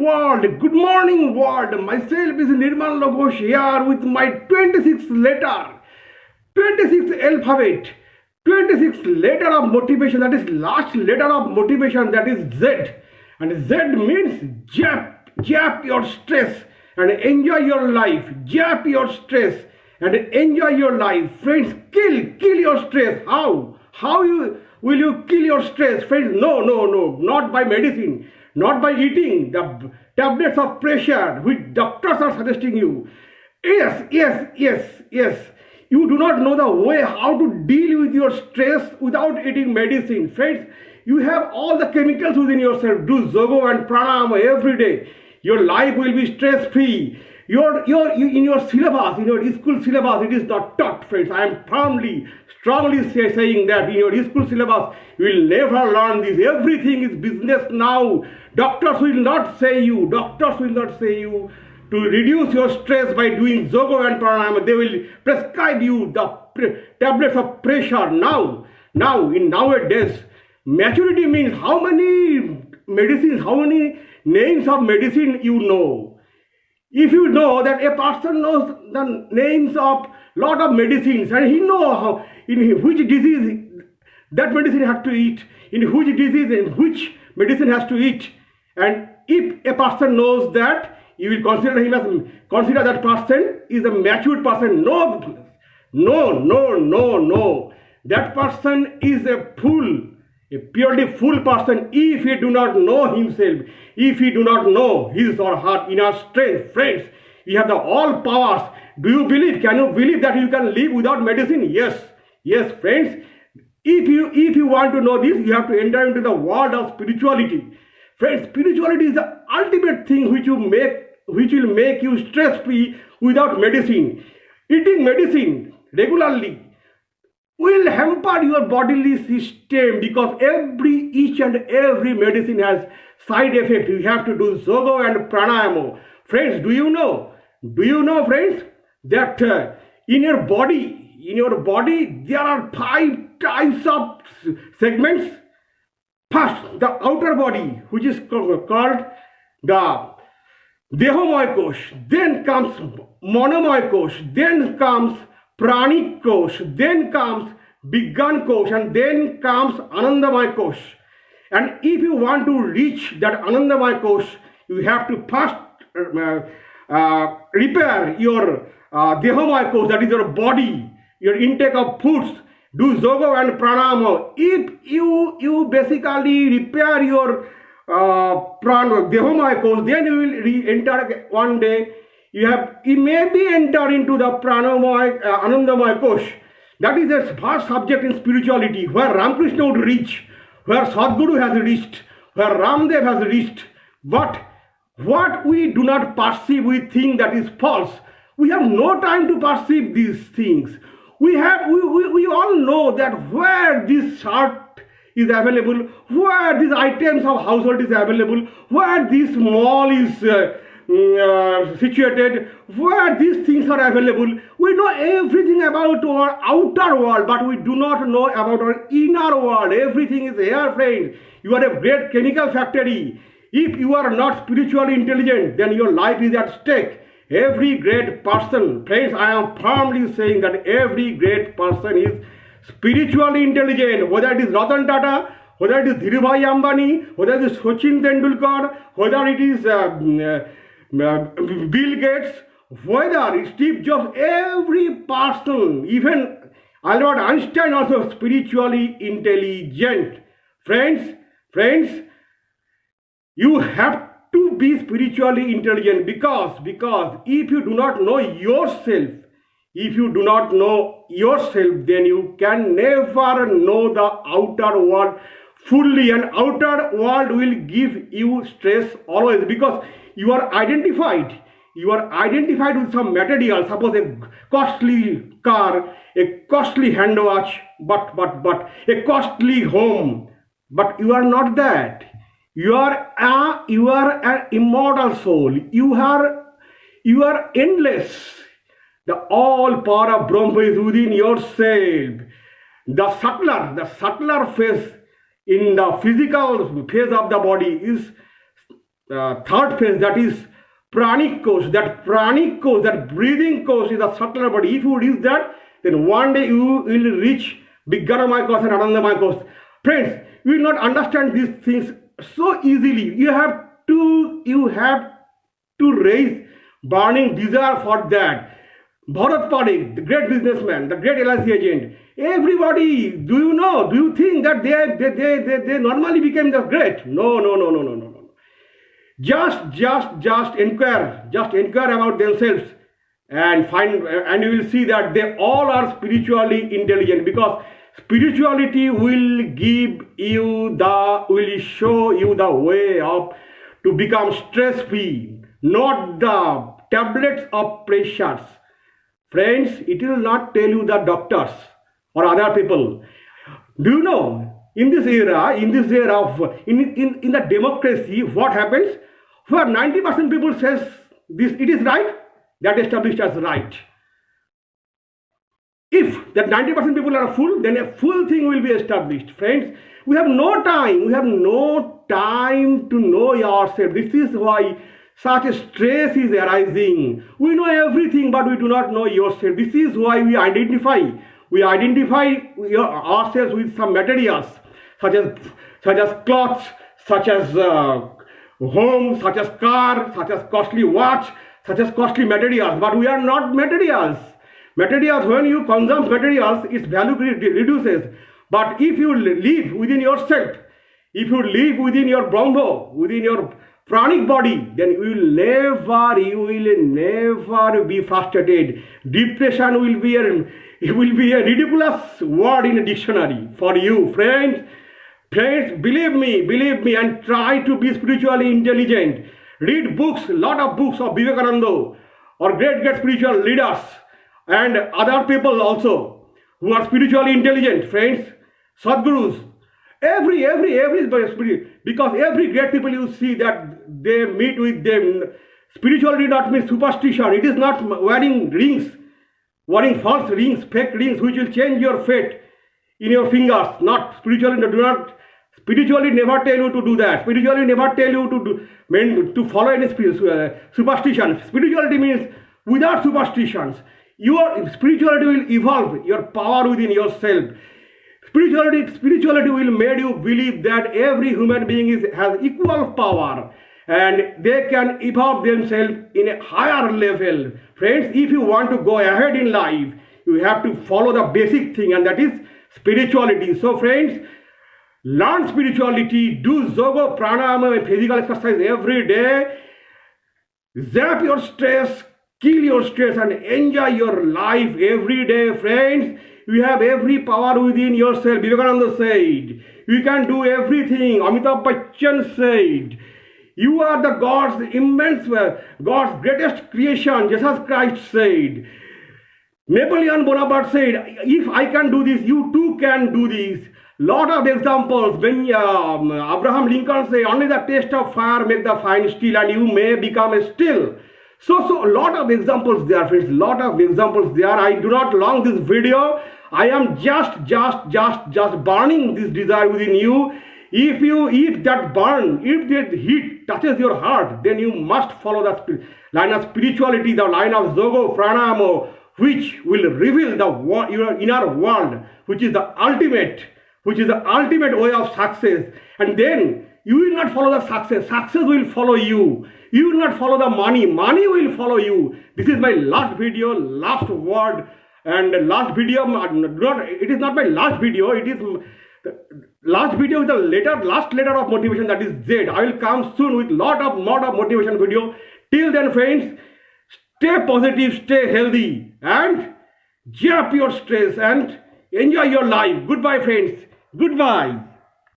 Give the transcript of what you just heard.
world, good morning world. Myself is Nirmal Loghosh here with my 26th letter, 26th alphabet, 26th letter of motivation, that is last letter of motivation, that is Z. And Z means jap your stress and enjoy your life. Jap your stress and enjoy your life. Friends, kill your stress. How? Will you kill your stress? Friends, no, not by medicine. Not by eating the tablets of pressure which doctors are suggesting you. Yes. You do not know the way how to deal with your stress without eating medicine. Friends, you have all the chemicals within yourself. Do yoga and pranayama every day. Your life will be stress-free. In your syllabus, in your school syllabus, it is not taught, friends. I am strongly saying that in your school syllabus, you will never learn this. Everything is business now. Doctors will not say you to reduce your stress by doing yoga and pranayama. They will prescribe you the tablets of pressure now. In nowadays, maturity means how many medicines, how many names of medicine you know. If you know that a person knows the names of lot of medicines and he knows in which disease that medicine has to eat, in which disease and which medicine has to eat, and if a person knows that, you will consider that person is a matured person. No. That person is a fool. A purely fool person if he do not know himself, if he do not know his or her inner strength. Friends, you have the all powers. Do you believe? Can you believe that you can live without medicine? Yes, friends. If you want to know this, you have to enter into the world of spirituality. Friends, spirituality is the ultimate thing which will make you stress-free without medicine. Eating medicine regularly will hamper your bodily system because each and every medicine has side effect. You have to do yoga and pranayama. Friends, do you know, friends, that in your body there are 5 types of segments. First, the outer body, which is called the Dehomoy Kosh, then comes Monomoy Kosh, then comes Pranic Kosh, then comes Bigyan Kosh, and then comes Anandamay Kosh. And if you want to reach that Anandamay Kosh, you have to first repair your Dehomoy Kosh, that is your body, your intake of foods. Do yoga and pranayama. If you basically repair your Dehomoy Kosh, then you will enter one day. You may be enter into the Anandamay Kosh. That is the first subject in spirituality, where Ramakrishna would reach, where Sadhguru has reached, where Ramdev has reached. But what we do not perceive, we think that is false. We have no time to perceive these things. We all know that where this shirt is available, where these items of household is available, where this mall is situated, where these things are available. We know everything about our outer world, but we do not know about our inner world. Everything is here, friends. You are a great chemical factory. If you are not spiritually intelligent, then your life is at stake. Every great person, friends, I am firmly saying that every great person is spiritually intelligent, whether it is Ratan Tata, whether it is Dhirubhai Ambani, whether it is Sachin Tendulkar, whether it is Bill Gates, whether it's Steve Jobs, every person, even Albert Einstein also spiritually intelligent. Friends, you have to be spiritually intelligent because if you do not know yourself, then you can never know the outer world fully, and outer world will give you stress always because you are identified with some material, suppose a costly car, a costly hand watch, but a costly home, but you are not that. You are an immortal soul. You are endless. The all power of Brahma is within yourself. The subtler phase in the physical phase of the body is third phase, that is pranic course. That pranic course, that breathing course is a subtler body. If you reach that, then one day you will reach Vijnanamaya course and Anandamaya course. Friends, you will not understand these things so easily. You have to raise burning desire for that. Bharat Parekh, the great businessman, the great LIC agent, everybody, do you think that they normally became the great? No. Just inquire about themselves and and you will see that they all are spiritually intelligent, because spirituality will show you the way of to become stress free, not the tablets of pressures. Friends, it will not tell you the doctors or other people. Do you know, in this era of in the democracy, what happens? Where 90% people says this, it is right, that established as right. If that 90% people are full, then a full thing will be established. Friends, we have no time to know yourself. This is why such a stress is arising. We know everything, but we do not know yourself. This is why we identify ourselves with some materials, such as clothes, such as home, such as car, such as costly watch, such as costly materials. But we are not materials. Materials, when you consume materials, its value reduces. But if you live within yourself, if you live within your Brahma, within your pranic body, then you will never be frustrated. Depression will be a ridiculous word in a dictionary for you, friends. Friends, believe me, and try to be spiritually intelligent. Read books, lot of books of Vivekananda or great spiritual leaders and other people also who are spiritually intelligent. Friends, Sadgurus, every spirit, because every great people you see that they meet with them. Spirituality not mean superstition. It is not wearing false rings, fake rings, which will change your fate in your fingers. Not spiritually. Spiritually never tell you to do that. Spiritually never tell you to follow any superstition. Spirituality means without superstitions. Your spirituality will evolve your power within yourself. Spirituality will make you believe that every human being has equal power and they can evolve themselves in a higher level. Friends, if you want to go ahead in life, you have to follow the basic thing, and that is spirituality. So friends, learn spirituality, do yoga, pranayama and physical exercise every day. Zap your stress, kill your stress, and enjoy your life every day. Friends, you have every power within yourself. Vivekananda said, you can do everything. Amitabh Bachchan said, you are the God's greatest creation. Jesus Christ said. Napoleon Bonaparte said, if I can do this, you too can do this. Lot of examples. When Abraham Lincoln said, only the taste of fire make the fine steel, and you may become a steel. So a lot of examples there, friends. Lot of examples there. I do not long this video. I am just burning this desire within you. If that heat touches your heart, then you must follow the line of spirituality, the line of yoga, pranayama, which will reveal your inner world, which is the ultimate way of success. And then you will not follow the success. Success will follow you. You will not follow the money. Money will follow you. This is my last video, last word, and last video. It is not my last video. It is the last video with the last letter of motivation, that is Z. I will come soon with lot of motivation video. Till then, friends, stay positive, stay healthy, and cheer up your stress and enjoy your life. Goodbye, friends. Goodbye.